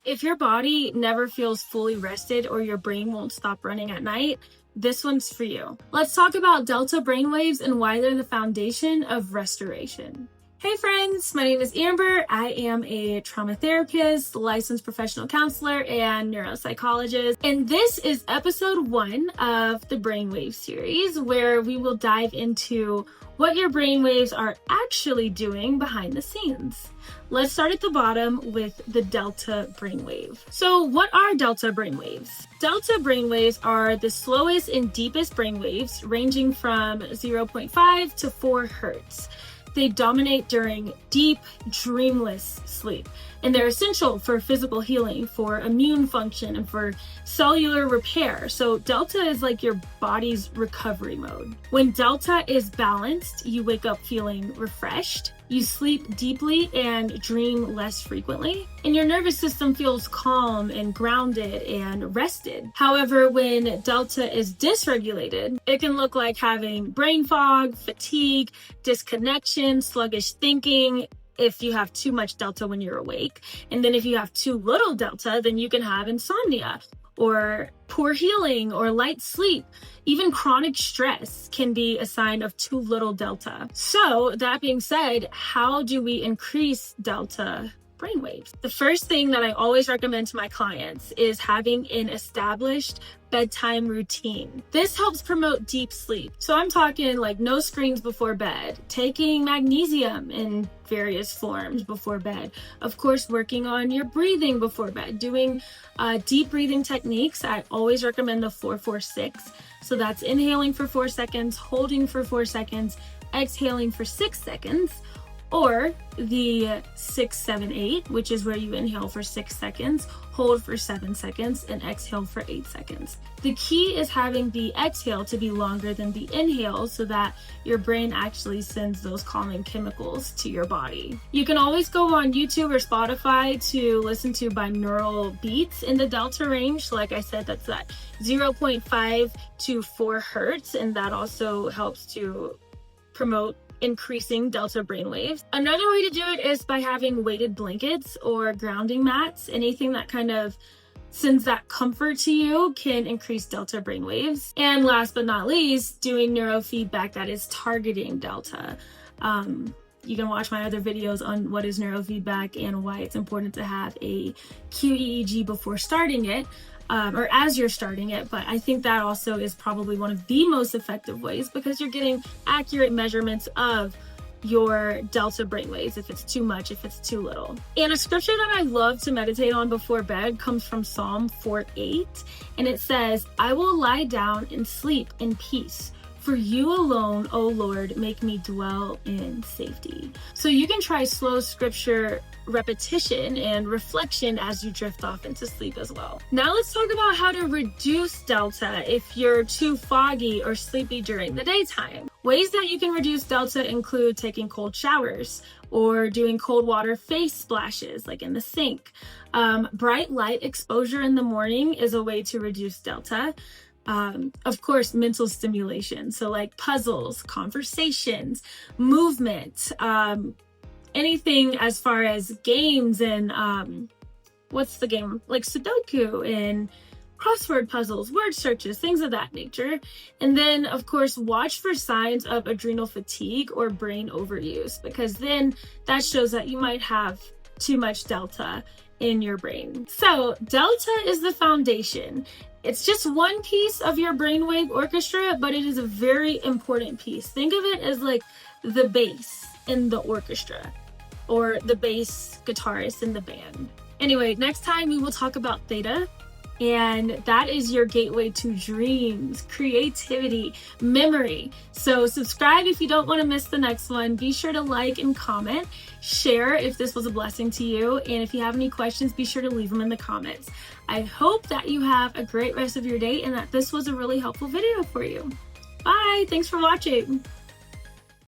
If your body never feels fully rested or your brain won't stop running at night, this one's for you. Let's talk about delta brainwaves and why they're the foundation of restoration. Hey friends, my name is Amber. I am a trauma therapist, licensed professional counselor, and neuropsychologist. And this is episode 1 of the Brainwave series, where we will dive into what your brainwaves are actually doing behind the scenes. Let's start at the bottom with the delta brainwave. So what are delta brainwaves? Delta brainwaves are the slowest and deepest brainwaves, ranging from 0.5 to 4 hertz. They dominate during deep, dreamless sleep, and they're essential for physical healing, for immune function, and for cellular repair. So delta is like your body's recovery mode. When delta is balanced, you wake up feeling refreshed, you sleep deeply and dream less frequently, and your nervous system feels calm and grounded and rested. However, when delta is dysregulated, it can look like having brain fog, fatigue, disconnection, sluggish thinking, if you have too much delta when you're awake. And then if you have too little delta, then you can have insomnia or poor healing or light sleep. Even chronic stress can be a sign of too little delta. So that being said, how do we increase delta brainwaves? The first thing that I always recommend to my clients is having an established bedtime routine. This helps promote deep sleep. So I'm talking like no screens before bed, taking magnesium in various forms before bed, of course working on your breathing before bed, doing deep breathing techniques. I always recommend the 4-4-6. So that's inhaling for 4 seconds, holding for 4 seconds, exhaling for 6 seconds. Or the 6-7-8, which is where you inhale for 6 seconds, hold for 7 seconds, and exhale for 8 seconds. The key is having the exhale to be longer than the inhale so that your brain actually sends those calming chemicals to your body. You can always go on YouTube or Spotify to listen to binaural beats in the delta range. Like I said, that's that 0.5 to 4 hertz, and that also helps to promote increasing delta brainwaves. Another way to do it is by having weighted blankets or grounding mats. Anything that kind of sends that comfort to you can increase delta brainwaves. And last but not least, doing neurofeedback that is targeting delta. You can watch my other videos on what is neurofeedback and why it's important to have a QEEG before starting it. Or as you're starting it, but I think that also is probably one of the most effective ways because you're getting accurate measurements of your delta brainwaves, if it's too much, if it's too little. And a scripture that I love to meditate on before bed comes from Psalm 4:8, and it says, "I will lie down and sleep in peace. For you alone, O Lord, make me dwell in safety." So you can try slow scripture repetition and reflection as you drift off into sleep as well. Now let's talk about how to reduce delta if you're too foggy or sleepy during the daytime. Ways that you can reduce delta include taking cold showers or doing cold water face splashes like in the sink. Bright light exposure in the morning is a way to reduce delta. Of course, mental stimulation. So like puzzles, conversations, movement, anything as far as games and what's the game? Like Sudoku and crossword puzzles, word searches, things of that nature. And then, of course, watch for signs of adrenal fatigue or brain overuse, because then that shows that you might have too much delta in your brain. So delta is the foundation. It's just one piece of your brainwave orchestra, but it is a very important piece. Think of it as like the bass in the orchestra or the bass guitarist in the band. Anyway, next time we will talk about theta, and that is your gateway to dreams, creativity, memory. So subscribe if you don't want to miss the next one. Be sure to like and comment, share if this was a blessing to you, and if you have any questions, be sure to leave them in the comments. I hope that you have a great rest of your day and that this was a really helpful video for you. Bye, thanks for watching.